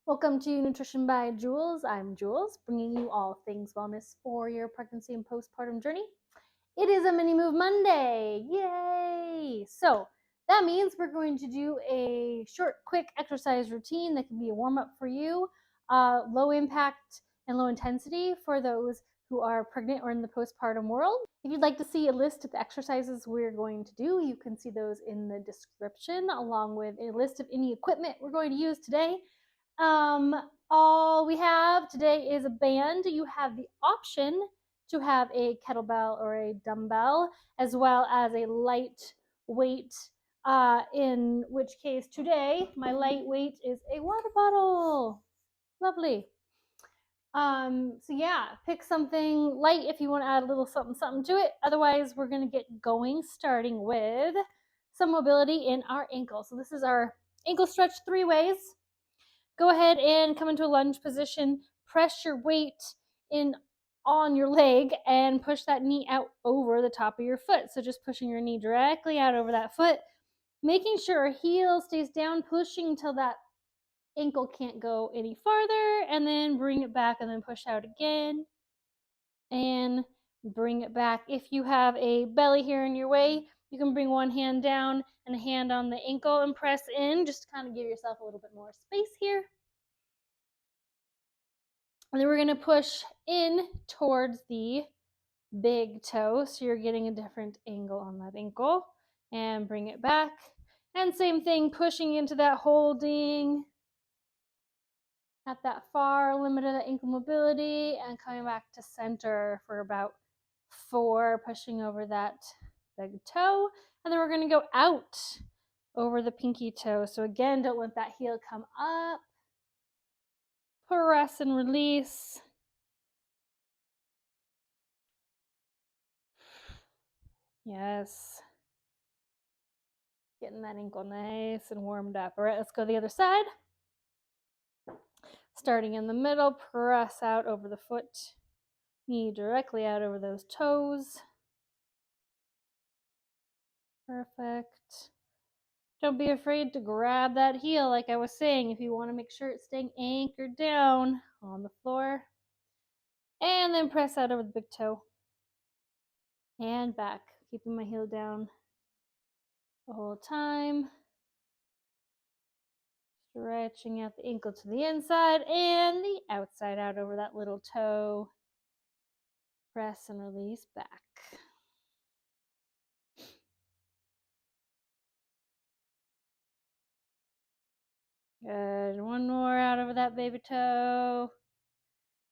Welcome to Nutrition by Jules. I'm Jules, bringing you all things wellness for your pregnancy and postpartum journey. It is a Mini Move Monday. Yay! So that means we're going to do a short, quick exercise routine that can be a warm up for you, low impact and low intensity for those who are pregnant or in the postpartum world. If you'd like to see a list of the exercises we're going to do, you can see those in the description, along with a list of any equipment we're going to use today. All we have today is a band. You have the option to have a kettlebell or a dumbbell, as well as a light weight, in which case today my light weight is a water bottle. Lovely. So yeah, pick something light if you want to add a little something to it. Otherwise, we're going to get going, starting with some mobility in our ankle. So this is our ankle stretch 3 ways. Go ahead and come into a lunge position. Press your weight in on your leg and push that knee out over the top of your foot. So just pushing your knee directly out over that foot, making sure heel stays down, pushing until that ankle can't go any farther, and then bring it back and then push out again and bring it back. If you have a belly here in your way, you can bring one hand down and a hand on the ankle and press in, just to kind of give yourself a little bit more space here. And then we're going to push in towards the big toe, so you're getting a different angle on that ankle, and bring it back. And same thing, pushing into that holding at that far limit of the ankle mobility and coming back to center for about 4, pushing over that big toe. And then we're going to go out over the pinky toe. So again, don't let that heel come up. Press and release. Yes. Getting that ankle nice and warmed up. All right, let's go the other side. Starting in the middle, press out over the foot. Knee directly out over those toes. Perfect. Don't be afraid to grab that heel, like I was saying, if you want to make sure it's staying anchored down on the floor. And then press out over the big toe. And back, keeping my heel down the whole time. Stretching out the ankle to the inside and the outside out over that little toe. Press and release back. Good. One more out over that baby toe.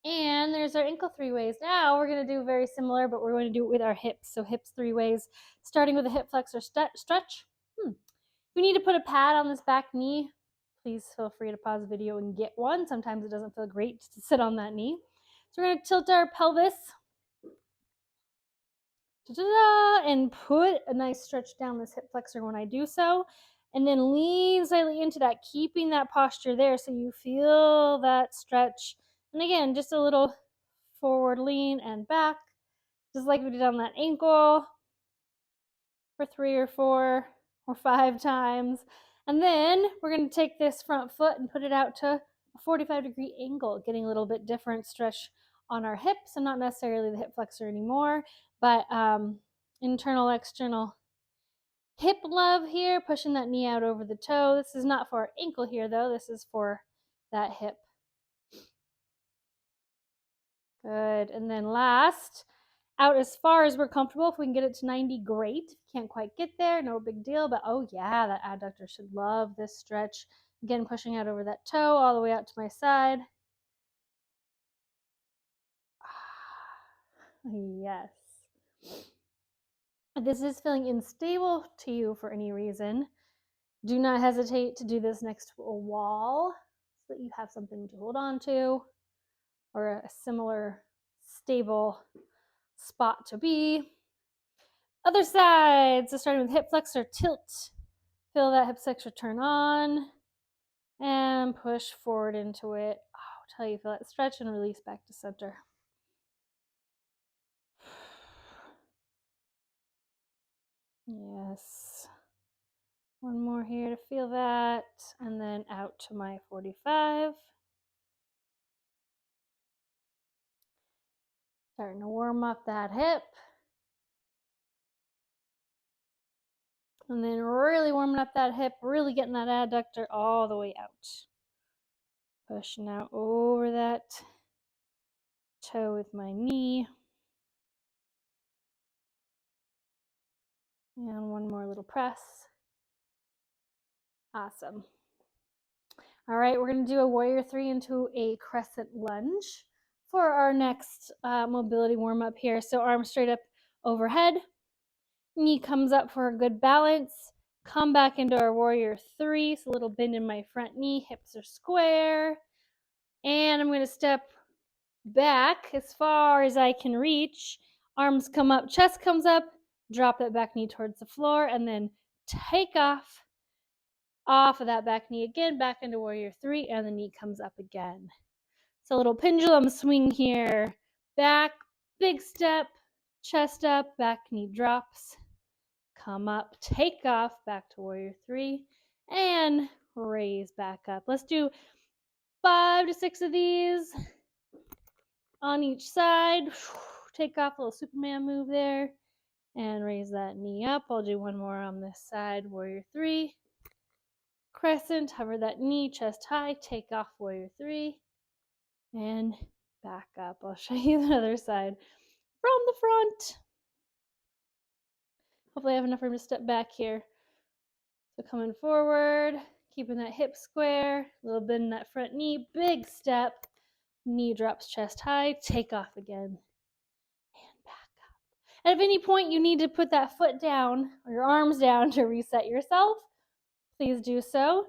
And there's our ankle 3 ways. Now we're going to do very similar, but we're going to do it with our hips. So hips 3 ways, starting with a hip flexor stretch. If you need to put a pad on this back knee, please feel free to pause the video and get one. Sometimes it doesn't feel great to sit on that knee. So we're going to tilt our pelvis and put a nice stretch down this hip flexor when I do so. And then lean slightly into that, keeping that posture there so you feel that stretch. And again, just a little forward lean and back, just like we did on that ankle for 3 or 4 or 5 times. And then we're going to take this front foot and put it out to a 45-degree angle, getting a little bit different stretch on our hips, and not necessarily the hip flexor anymore, but internal, external hip love here, pushing that knee out over the toe. This is not for our ankle here, though. This is for that hip. Good. And then last, out as far as we're comfortable. If we can get it to 90, great. If you can't quite get there, no big deal. But oh yeah, that adductor should love this stretch. Again, pushing out over that toe all the way out to my side. Yes. If this is feeling unstable to you for any reason, do not hesitate to do this next to a wall so that you have something to hold on to, or a similar stable spot to be. Other side. So starting with hip flexor tilt. Feel that hip flexor turn on and push forward into it. Till you feel that stretch and release back to center. Yes. One more here to feel that, and then out to my 45. Starting to warm up that hip. And then really warming up that hip, really getting that adductor all the way out. Pushing out over that toe with my knee. And one more little press. Awesome. All right, we're going to do a warrior 3 into a crescent lunge for our next mobility warm up here. So arms straight up overhead, knee comes up for a good balance. Come back into our warrior 3, so a little bend in my front knee, hips are square. And I'm going to step back as far as I can reach. Arms come up, chest comes up, drop that back knee towards the floor, and then take off of that back knee again, back into warrior 3, and the knee comes up again. So a little pendulum swing here. Back, big step, chest up, back knee drops. Come up, take off, back to warrior 3, and raise back up. Let's do 5 to 6 of these on each side. Take off, a little Superman move there, and raise that knee up. I'll do one more on this side, warrior 3. Crescent, hover that knee, chest high, take off, warrior 3, and back up. I'll show you the other side from the front. Hopefully I have enough room to step back here. So coming forward, keeping that hip square, a little bend in that front knee, big step, knee drops chest high, take off again, and back up. And if at any point you need to put that foot down or your arms down to reset yourself, please do so.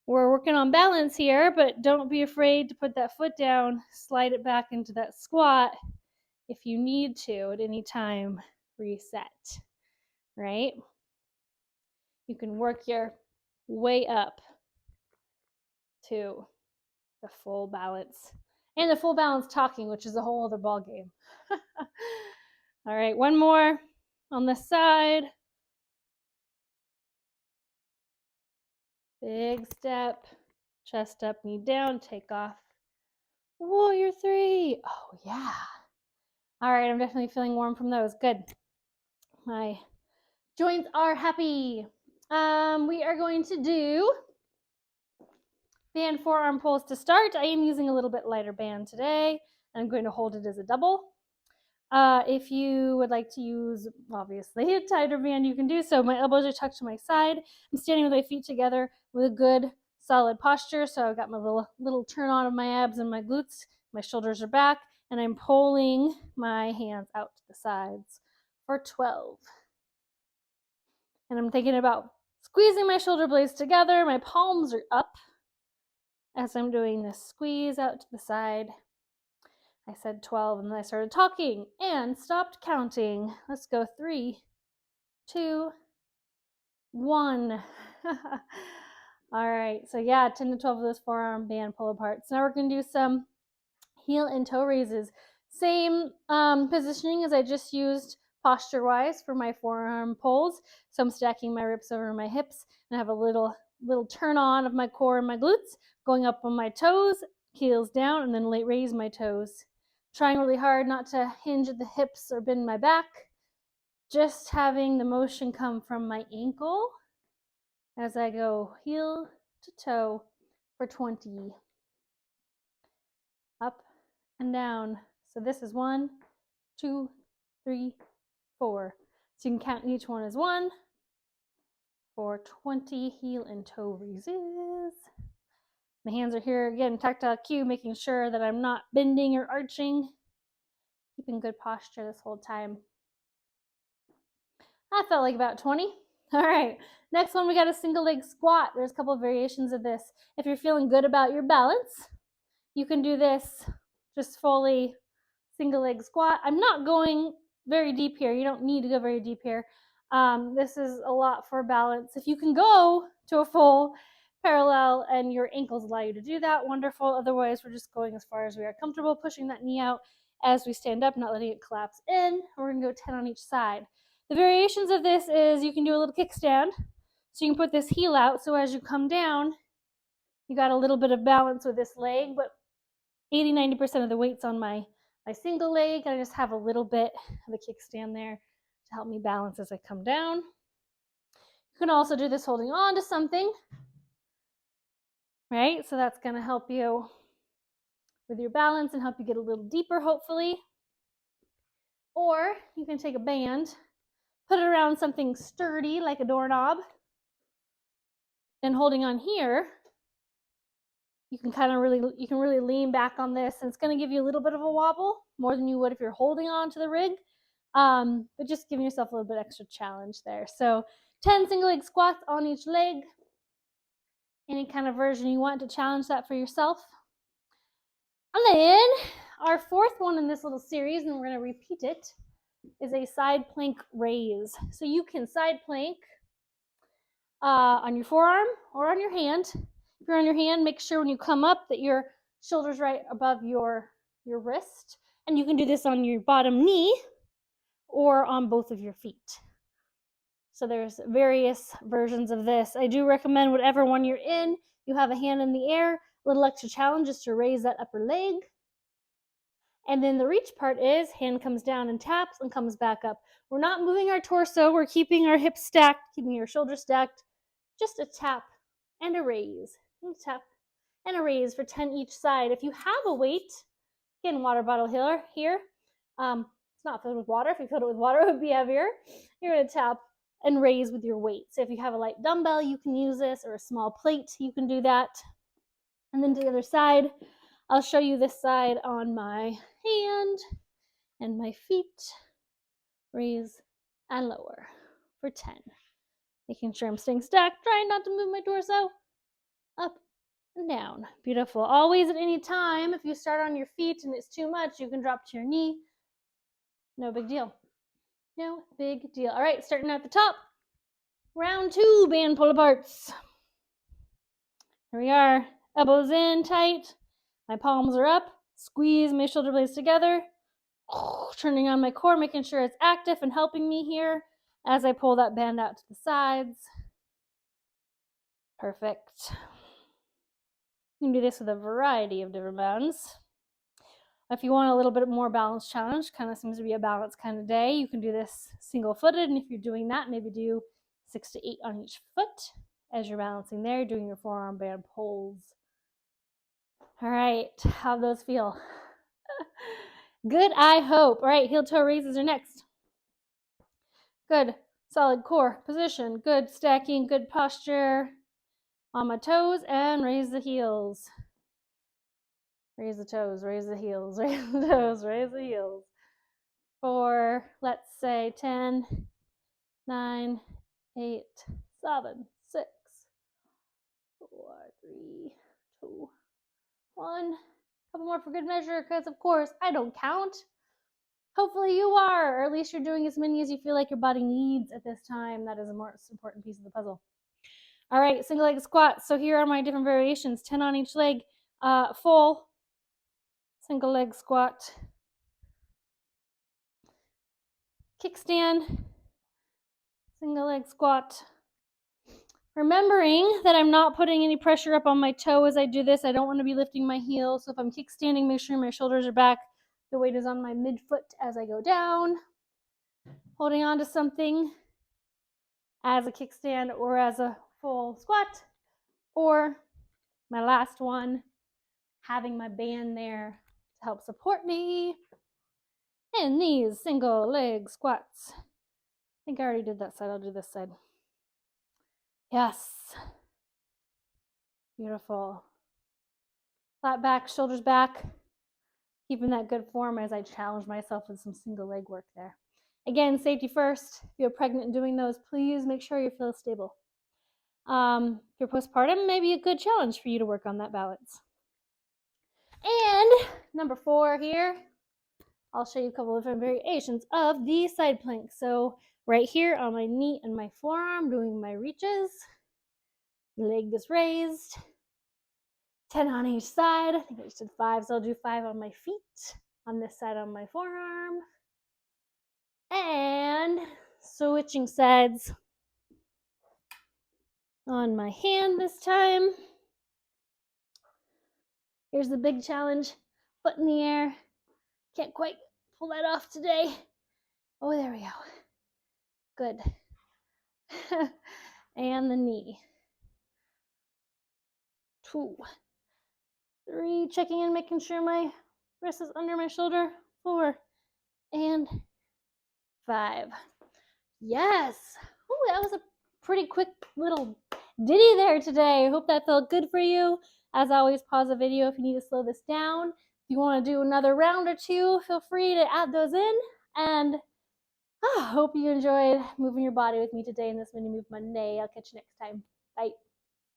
We're working on balance here, but don't be afraid to put that foot down, slide it back into that squat if you need to at any time, reset, right? You can work your way up to the full balance and the full balance talking, which is a whole other ball game. All right, one more on this side. Big step, chest up, knee down, take off. Warrior 3. Oh yeah. All right, I'm definitely feeling warm from those. Good. My joints are happy. We are going to do band forearm pulls to start. I am using a little bit lighter band today. I'm going to hold it as a double. If you would like to use, obviously, a tighter band, you can do so. My elbows are tucked to my side. I'm standing with my feet together with a good, solid posture. So I've got my little turn on of my abs and my glutes. My shoulders are back, and I'm pulling my hands out to the sides for 12. And I'm thinking about squeezing my shoulder blades together. My palms are up as I'm doing this squeeze out to the side. I said 12 and then I started talking and stopped counting. Let's go 3, 2, 1. All right, so yeah, 10 to 12 of those forearm band pull aparts. Now we're going to do some heel and toe raises. Same positioning as I just used posture-wise for my forearm pulls. So I'm stacking my ribs over my hips and I have a little turn on of my core and my glutes, going up on my toes, heels down, and then raise my toes. Trying really hard not to hinge at the hips or bend my back. Just having the motion come from my ankle as I go heel to toe for 20. Up and down. So this is 1, 2, 3, 4. So you can count each one as 1 for 20 heel and toe raises. My hands are here again, tactile cue, making sure that I'm not bending or arching. Keeping good posture this whole time. I felt like about 20. All right, next one we got a single leg squat. There's a couple of variations of this. If you're feeling good about your balance, you can do this just fully single leg squat. I'm not going very deep here. You don't need to go very deep here. This is a lot for balance. If you can go to a full parallel and your ankles allow you to do that, wonderful. Otherwise, we're just going as far as we are comfortable, pushing that knee out as we stand up, not letting it collapse in. We're going to go 10 on each side. The variations of this is you can do a little kickstand. So you can put this heel out. So as you come down, you got a little bit of balance with this leg, but 80-90% of the weight's on my my single leg, and I just have a little bit of a kickstand there to help me balance as I come down. You can also do this holding on to something, right? So that's going to help you with your balance and help you get a little deeper, hopefully. Or you can take a band, put it around something sturdy like a doorknob, and holding on here, you can really lean back on this, and it's going to give you a little bit of a wobble, more than you would if you're holding on to the rig, but just giving yourself a little bit extra challenge there. So 10 single leg squats on each leg, any kind of version you want to challenge that for yourself. And then our fourth one in this little series, and we're going to repeat it, is a side plank raise. So you can side plank on your forearm or on your hand. If you're on your hand, make sure when you come up that your shoulder's right above your wrist. And you can do this on your bottom knee or on both of your feet. So there's various versions of this. I do recommend whatever one you're in, you have a hand in the air. A little extra challenge is to raise that upper leg. And then the reach part is hand comes down and taps and comes back up. We're not moving our torso. We're keeping our hips stacked, keeping your shoulders stacked. Just a tap and a raise. And a tap and a raise for 10 each side. If you have a weight, again, water bottle here. It's not filled with water. If you filled it with water, it would be heavier. You're going to tap and raise with your weight. So if you have a light dumbbell, you can use this, or a small plate, you can do that. And then to the other side, I'll show you this side on my hand and my feet. Raise and lower for 10. Making sure I'm staying stacked, trying not to move my torso. Up and down. Beautiful. Always at any time, if you start on your feet and it's too much, you can drop to your knee. No big deal. No big deal. All right, starting at the top. Round 2, band pull aparts. Here we are. Elbows in tight. My palms are up. Squeeze my shoulder blades together. Turning on my core, making sure it's active and helping me here as I pull that band out to the sides. Perfect. You can do this with a variety of different bands. If you want a little bit more balance challenge, kind of seems to be a balance kind of day, you can do this single-footed, and if you're doing that, maybe do 6 to 8 on each foot as you're balancing there. You're doing your forearm band pulls. All right, how those feel? Good, I hope. All right, heel toe raises are next. Good, solid core position. Good stacking, good posture. On my toes and raise the heels. Raise the toes, raise the heels, raise the toes, raise the heels. For, let's say, 10, 9, 8, 7, 6, 4, 3, 2, 1. Couple more for good measure, because of course I don't count. Hopefully you are, or at least you're doing as many as you feel like your body needs at this time. That is the most important piece of the puzzle. All right, single leg squats. So here are my different variations, 10 on each leg. Full single leg squat. Kickstand. Single leg squat. Remembering that I'm not putting any pressure up on my toe as I do this. I don't want to be lifting my heel. So if I'm kickstanding, make sure my shoulders are back. The weight is on my midfoot as I go down. Holding on to something as a kickstand or as a full squat. Or my last one, having my band there to help support me in these single leg squats. I think I already did that side. I'll do this side. Yes. Beautiful. Flat back, shoulders back. Keeping that good form as I challenge myself with some single leg work there. Again, safety first. If you're pregnant and doing those, please make sure you feel stable. If you're postpartum, maybe a good challenge for you to work on that balance. And number 4 here, I'll show you a couple of different variations of the side plank. So right here on my knee and my forearm, doing my reaches. Leg is raised. 10 on each side. I think I just did 5, so I'll do 5 on my feet. On this side on my forearm. And switching sides on my hand this time. Here's the big challenge. Foot in the air. Can't quite pull that off today. Oh, there we go. Good. And the knee. 2, 3, checking in, making sure my wrist is under my shoulder. 4 and 5. Yes. Ooh, that was a pretty quick little ditty there today. I hope that felt good for you. As always, pause the video if you need to slow this down. If you want to do another round or two, feel free to add those in. And I hope you enjoyed moving your body with me today in this Mini Move Monday. I'll catch you next time. Bye.